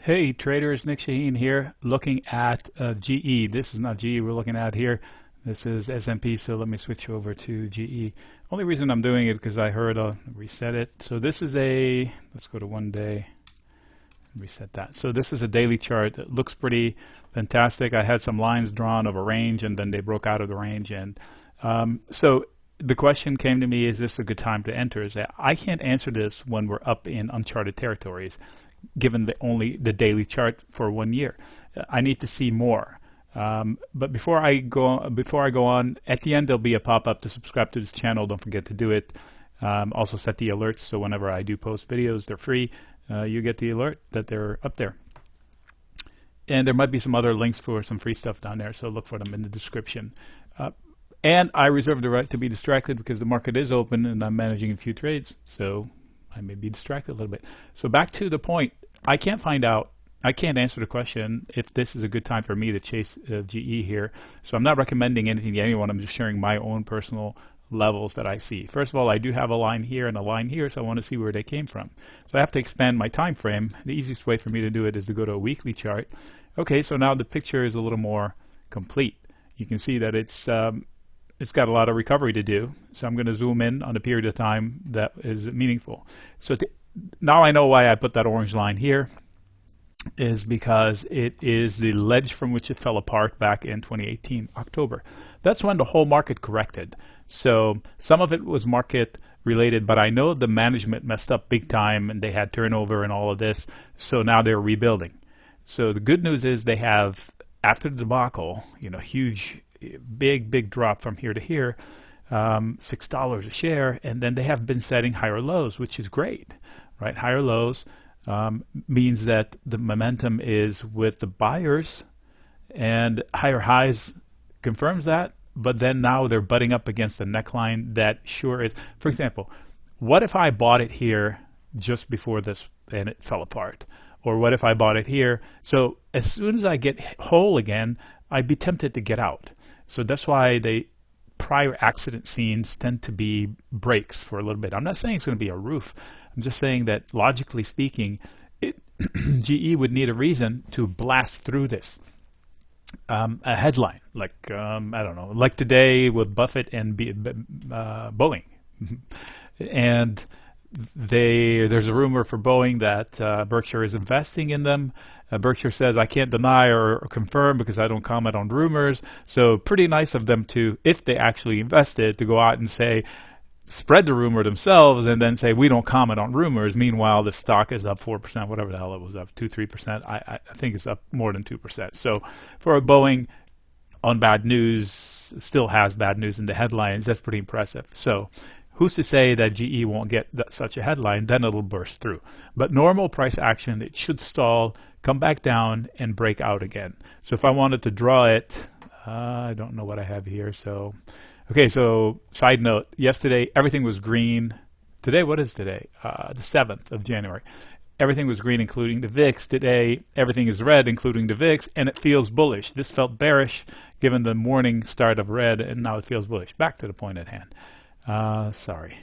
Hey traders, Nick Shaheen here, looking at GE. This is not GE we're looking at here. This is S&P, so let me switch over to GE. Only reason I'm doing it because I heard I'll reset it. So this is let's go to 1 day and reset that. So this is a daily chart that looks pretty fantastic. I had some lines drawn of a range and then they broke out of the range. And so the question came to me, is this a good time to enter? I can't answer this when we're up in uncharted territories, given only the daily chart for 1 year. I need to see more. But before I go on, at the end there'll be a pop-up to subscribe to this channel. Don't forget to do it. Also set the alerts so whenever I do post videos, they're free. You get the alert that they're up there. And there might be some other links for some free stuff down there, so look for them in the description. And I reserve the right to be distracted because the market is open and I'm managing a few trades, so I may be distracted a little bit. So back to the point, I can't answer the question if this is a good time for me to chase GE here. So I'm not recommending anything to anyone. I'm just sharing my own personal levels that I see. First of all, I do have a line here and a line here, so I want to see where they came from. So I have to expand my time frame. The easiest way for me to do it is to go to a weekly chart. Okay, so now the picture is a little more complete. You can see that it's got a lot of recovery to do. So I'm going to zoom in on a period of time that is meaningful. So now I know why I put that orange line here, is because it is the ledge from which it fell apart back in 2018, October. That's when the whole market corrected. So some of it was market related, but I know the management messed up big time and they had turnover and all of this. So now they're rebuilding. So the good news is they have, after the debacle, huge, big drop from here to here, $6 a share, and then they have been setting higher lows, which is great, right? Higher lows means that the momentum is with the buyers, and higher highs confirms that, but then now they're butting up against the neckline that sure is. For example, what if I bought it here just before this and it fell apart? Or what if I bought it here? So as soon as I get whole again, I'd be tempted to get out. So that's why prior accident scenes tend to be breaks for a little bit. I'm not saying it's going to be a roof. I'm just saying that logically speaking, GE would need a reason to blast through this. A headline, like, I don't know, like today with Buffett and Boeing. And there's a rumor for Boeing that Berkshire is investing in them. Berkshire says, I can't deny or confirm because I don't comment on rumors. So pretty nice of them to, if they actually invested, to go out and say, spread the rumor themselves and then say, we don't comment on rumors. Meanwhile, the stock is up 4%, whatever the hell it was, up 2-3%. I think it's up more than 2%. So for Boeing, on bad news, still has bad news in the headlines. That's pretty impressive. So who's to say that GE won't get such a headline? Then it'll burst through. But normal price action, it should stall, come back down, and break out again. So if I wanted to draw it, I don't know what I have here. So, okay, so side note, yesterday everything was green. Today, what is today? The 7th of January. Everything was green, including the VIX. Today, everything is red, including the VIX, and it feels bullish. This felt bearish given the morning start of red, and now it feels bullish. Back to the point at hand. Sorry.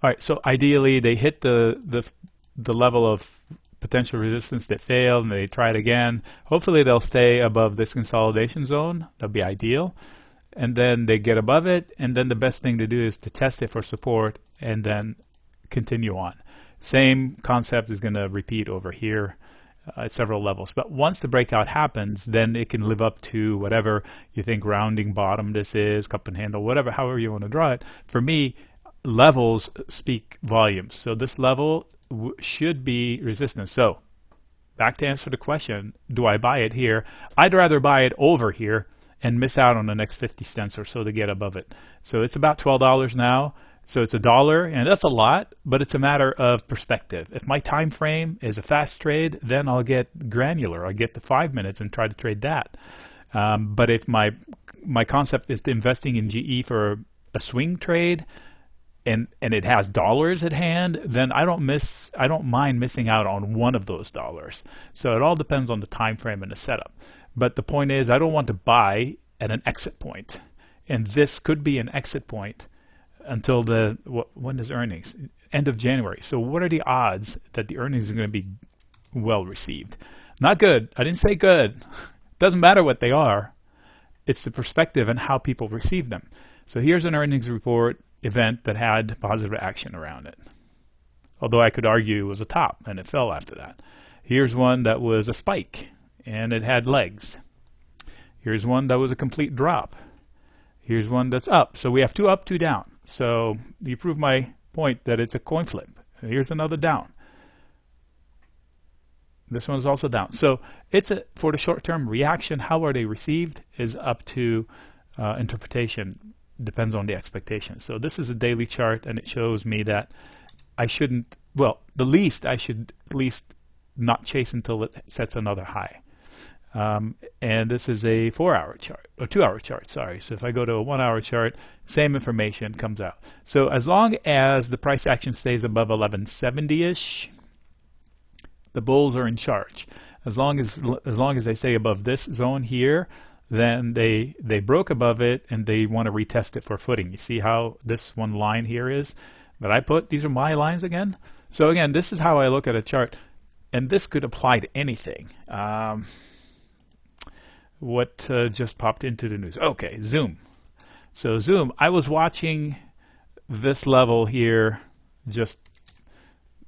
All right, so ideally they hit the level of potential resistance that failed and they try it again. Hopefully they'll stay above this consolidation zone. That'll be ideal. And then they get above it, and then the best thing to do is to test it for support and then continue on. Same concept is going to repeat over here at several levels. But once the breakout happens, then it can live up to whatever you think rounding bottom this is, cup and handle, whatever, however you want to draw it. For me, levels speak volumes. So this level should be resistance. So back to answer the question, do I buy it here? I'd rather buy it over here and miss out on the next 50 cents or so to get above it. So it's about $12 now. So it's $1, and that's a lot, but it's a matter of perspective. If my time frame is a fast trade, then I'll get granular. I'll get the 5 minutes and try to trade that. But if my concept is investing in GE for a swing trade, and it has dollars at hand, then I don't mind missing out on one of those dollars. So it all depends on the time frame and the setup. But the point is, I don't want to buy at an exit point, and this could be an exit point until when is earnings? end of January. So what are the odds that the earnings are going to be well received? Not good. I didn't say good. Doesn't matter what they are. It's the perspective and how people receive them. So here's an earnings report event that had positive action around it. Although I could argue it was a top and it fell after that. Here's one that was a spike and it had legs. Here's one that was a complete drop. Here's one that's up. So we have 2 up, 2 down. So you prove my point that it's a coin flip. Here's another down. This one's also down. So it's for the short-term reaction. How are they received is up to interpretation. Depends on the expectation. So this is a daily chart, and it shows me that I shouldn't. Well, I should at least not chase until it sets another high. And this is a 4-hour chart, or 2-hour chart, sorry. So if I go to a 1-hour chart, same information comes out. So as long as the price action stays above 1170-ish, the bulls are in charge. As long as they stay above this zone here, then they broke above it and they want to retest it for footing. You see how this one line here is that I put? These are my lines again. So again, this is how I look at a chart, and this could apply to anything. What just popped into the news? Okay, Zoom. So Zoom, I was watching this level here just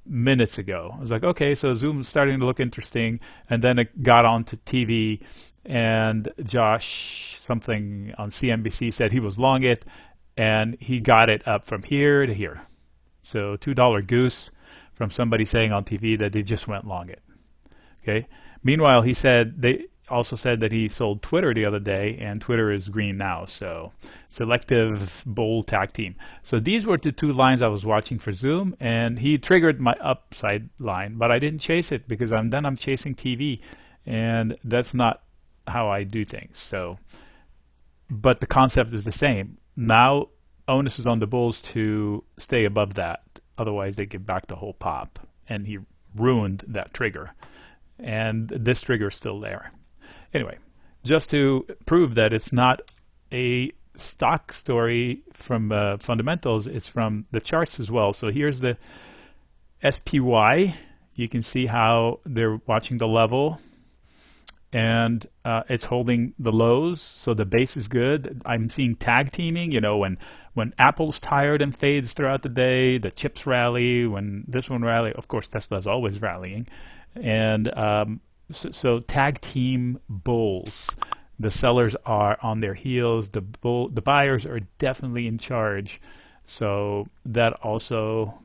minutes ago. I was like, okay, so Zoom's starting to look interesting, and then it got onto TV, and Josh something on CNBC said he was long it, and he got it up from here to here. So $2 goose from somebody saying on TV that they just went long it. Okay. Meanwhile, they also said that he sold Twitter the other day, and Twitter is green now. So selective bull tag team. So these were the 2 lines I was watching for Zoom, and he triggered my upside line, but I didn't chase it because I'm chasing TV, and that's not how I do things. So, but the concept is the same. Now onus is on the bulls to stay above that. Otherwise, they get back to whole pop, and he ruined that trigger. And this trigger is still there. Anyway, just to prove that it's not a stock story from fundamentals, it's from the charts as well. So here's the SPY. You can see how they're watching the level, and it's holding the lows, so the base is good. I'm seeing tag teaming, when Apple's tired and fades throughout the day, the chips rally, when this one rally, of course Tesla's always rallying, and so tag team bulls. The sellers are on their heels. The buyers are definitely in charge. So that also,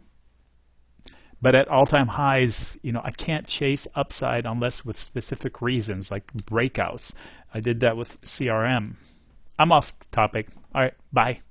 but at all-time highs, I can't chase upside unless with specific reasons like breakouts. I did that with CRM. I'm off topic. All right, bye.